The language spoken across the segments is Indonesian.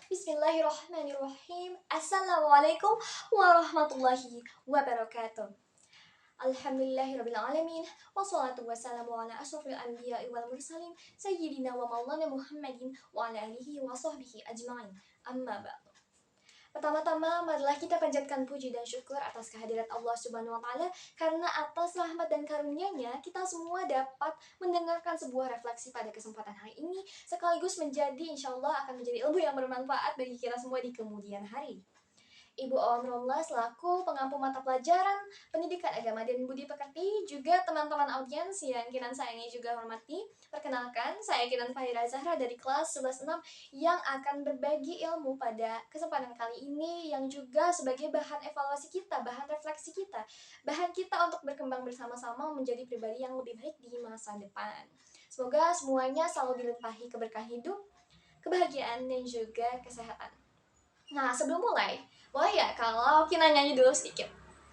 Bismillahirrahmanirrahim. Assalamualaikum warahmatullahi wabarakatuh. Alhamdulillahirrabbilalamin. Wassalatu wassalamu ala ashrafil anbiya'i wal mursalin Sayyidina wa maulana Muhammadin wa ala alihi wa sahbihi ajma'in. Amma ba'du. Pertama-tama, marilah kita panjatkan puji dan syukur atas kehadirat Allah Subhanahu wa Ta'ala, karena atas rahmat dan karunia-Nya kita semua dapat mendengarkan sebuah refleksi pada kesempatan hari ini, sekaligus menjadi, insya Allah, akan menjadi ilmu yang bermanfaat bagi kita semua di kemudian hari. Ibu Omrullah selaku pengampu mata pelajaran Pendidikan Agama dan Budi Pekerti, juga teman-teman audiens yang Kinan sayangi juga hormati. Perkenalkan, saya Kinan Fahira Zahra dari kelas 11-6 yang akan berbagi ilmu pada kesempatan kali ini, yang juga sebagai bahan evaluasi kita, bahan refleksi kita, bahan kita untuk berkembang bersama-sama menjadi pribadi yang lebih baik di masa depan. Semoga semuanya selalu dilimpahi keberkahan hidup, kebahagiaan, dan juga kesehatan. Nah, sebelum mulai, boleh ya kalau kita nyanyi dulu sedikit?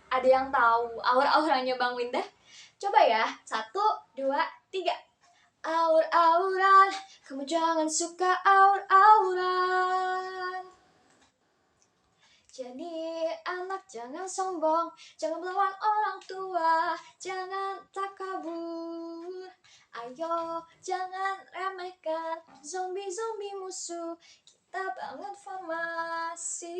Ada yang tahu aur-auranya Bang Windah? Coba ya, 1, 2, 3. Aur-auran, kamu jangan suka aur-auran. Jadi anak jangan sombong, jangan melawan orang tua, jangan takabur. Ayo jangan remehkan zombie-zombie musuh, kita bangun formasi.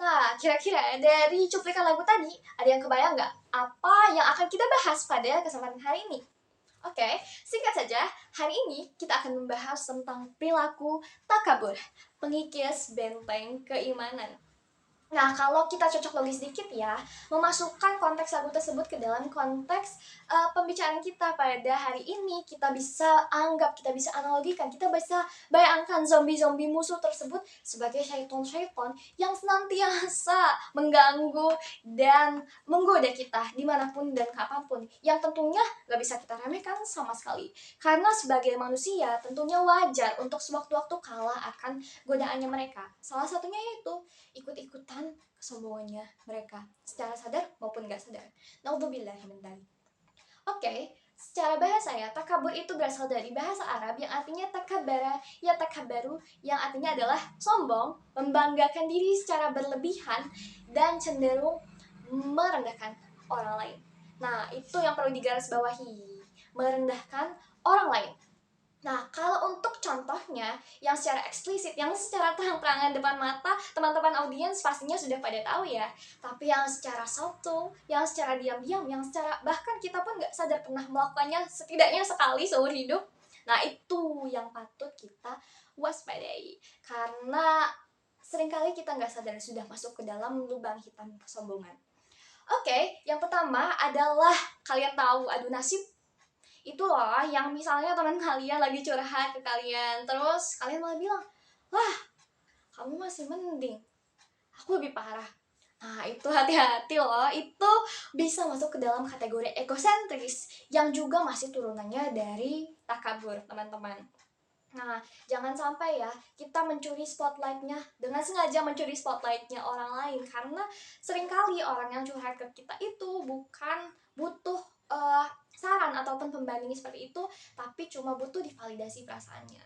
Nah, kira-kira dari cuplikan lagu tadi, ada yang kebayang nggak apa yang akan kita bahas pada kesempatan hari ini? Oke, singkat saja, hari ini kita akan membahas tentang perilaku takabur, pengikis benteng keimanan. Nah, kalau kita cocok logis sedikit ya, memasukkan konteks lagu tersebut ke dalam konteks pembicaraan kita pada hari ini, kita bisa anggap, kita bisa analogikan, kita bisa bayangkan zombie-zombie musuh tersebut sebagai syaiton-syaiton yang senantiasa mengganggu dan menggoda kita dimanapun dan kapanpun, yang tentunya gak bisa kita remehkan sama sekali. Karena sebagai manusia, tentunya wajar untuk sewaktu-waktu kalah akan godaannya mereka. Salah satunya yaitu ikut-ikutan kesombongannya mereka, secara sadar maupun gak sadar. Naudzubillahi min dzalik. Oke, secara bahasa ya, takabur itu berasal dari bahasa Arab yang artinya takabara, ya takabaru, yang artinya adalah sombong, membanggakan diri secara berlebihan, dan cenderung merendahkan orang lain. Nah, itu yang perlu digarisbawahi, merendahkan orang lain. Nah, kalau untuk contohnya yang secara eksplisit, yang secara terang-terangan depan mata teman-teman audiens pastinya sudah pada tahu ya. Tapi yang secara subtle, yang secara diam-diam, yang secara bahkan kita pun nggak sadar pernah melakukannya setidaknya sekali seumur hidup. Nah, itu yang patut kita waspadai. Karena seringkali kita nggak sadar sudah masuk ke dalam lubang hitam kesombongan. Oke, yang pertama adalah kalian tahu adu nasib? Itu loh yang misalnya teman kalian lagi curhat ke kalian, terus kalian malah bilang, wah kamu masih mending, aku lebih parah. Nah, itu hati-hati loh, itu bisa masuk ke dalam kategori egosentris yang juga masih turunannya dari takabur, teman-teman. Nah, jangan sampai ya kita mencuri spotlightnya, dengan sengaja mencuri spotlightnya orang lain, karena seringkali orang yang curhat ke kita itu bukan butuh saran ataupun pembanding seperti itu, tapi cuma butuh divalidasi perasaannya.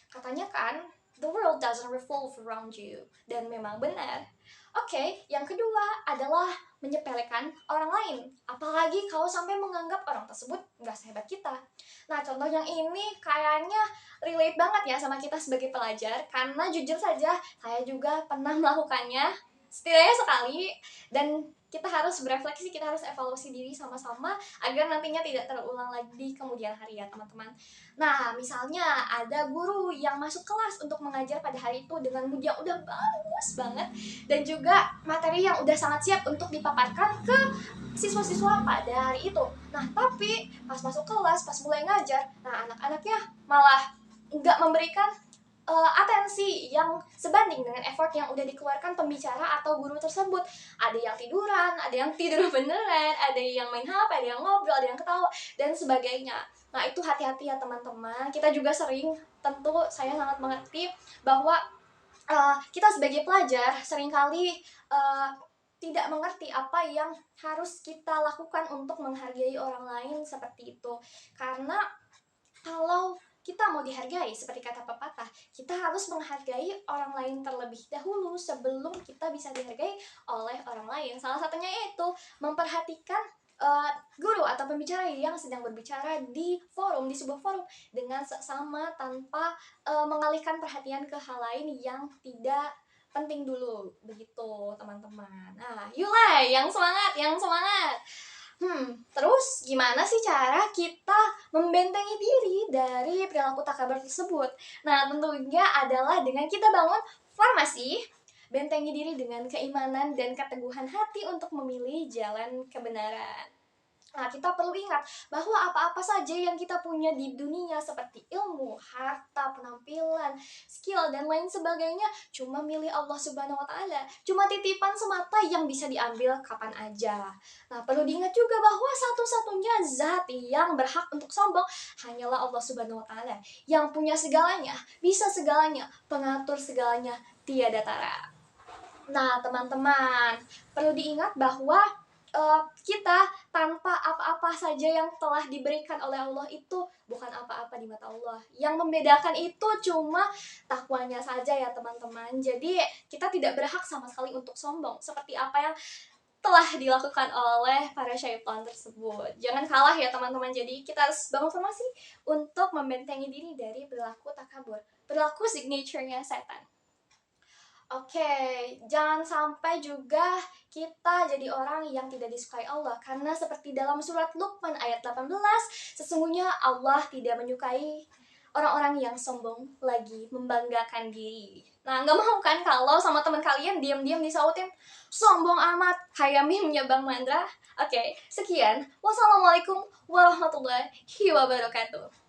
Katanya kan, the world doesn't revolve around you, dan memang benar. Oke, yang kedua adalah menyepelekan orang lain, apalagi kalau sampai menganggap orang tersebut nggak sehebat kita. Nah, contoh yang ini kayaknya relate banget ya sama kita sebagai pelajar, karena jujur saja saya juga pernah melakukannya setidaknya sekali, dan kita harus berefleksi, kita harus evaluasi diri sama-sama agar nantinya tidak terulang lagi di kemudian hari ya teman-teman. Nah, misalnya ada guru yang masuk kelas untuk mengajar pada hari itu dengan mood yang udah bagus banget, dan juga materi yang udah sangat siap untuk dipaparkan ke siswa-siswa pada hari itu. Nah, tapi pas masuk kelas, pas mulai ngajar, nah anak-anaknya malah nggak memberikan atensi yang sebanding dengan effort yang udah dikeluarkan pembicara atau guru tersebut. Ada yang tiduran, ada yang tidur beneran, ada yang main HP, ada yang ngobrol, ada yang ketawa, dan sebagainya. Nah, itu hati-hati ya teman-teman. Kita juga sering, tentu saya sangat mengerti bahwa kita sebagai pelajar seringkali tidak mengerti apa yang harus kita lakukan untuk menghargai orang lain seperti itu. Karena kalau kita mau dihargai, seperti kata pepatah, kita harus menghargai orang lain terlebih dahulu sebelum kita bisa dihargai oleh orang lain. Salah satunya itu memperhatikan guru atau pembicara yang sedang berbicara di forum, di sebuah forum dengan seksama tanpa mengalihkan perhatian ke hal lain yang tidak penting dulu, begitu teman-teman. Nah, Yulai, yang semangat, yang semangat. Terus gimana sih cara kita membentengi diri dari perilaku takabur tersebut? Nah, tentunya adalah dengan kita bangun formasi, bentengi diri dengan keimanan dan keteguhan hati untuk memilih jalan kebenaran. Nah, kita perlu ingat bahwa apa-apa saja yang kita punya di dunia seperti ilmu, harta, penampilan, skill, dan lain sebagainya cuma milik Allah Subhanahu wa Ta'ala. Cuma titipan semata yang bisa diambil kapan aja. Nah, perlu diingat juga bahwa satu-satunya zat yang berhak untuk sombong hanyalah Allah Subhanahu wa Ta'ala, yang punya segalanya, bisa segalanya, pengatur segalanya, tiada tara. Nah, teman-teman, perlu diingat bahwa kita tanpa apa-apa saja yang telah diberikan oleh Allah itu bukan apa-apa di mata Allah. Yang membedakan itu cuma takwanya saja ya teman-teman. Jadi kita tidak berhak sama sekali untuk sombong seperti apa yang telah dilakukan oleh para syaitan tersebut. Jangan kalah ya teman-teman. Jadi kita harus bangun formasi untuk membentengi diri dari perilaku takabur, perilaku signature-nya setan. Oke, jangan sampai juga kita jadi orang yang tidak disukai Allah. Karena seperti dalam surat Luqman ayat 18, sesungguhnya Allah tidak menyukai orang-orang yang sombong lagi membanggakan diri. Nah, nggak mau kan kalau sama teman kalian diam-diam disautin, sombong amat, kayak meme-nya Bang Mandra. Oke, sekian. Wassalamualaikum warahmatullahi wabarakatuh.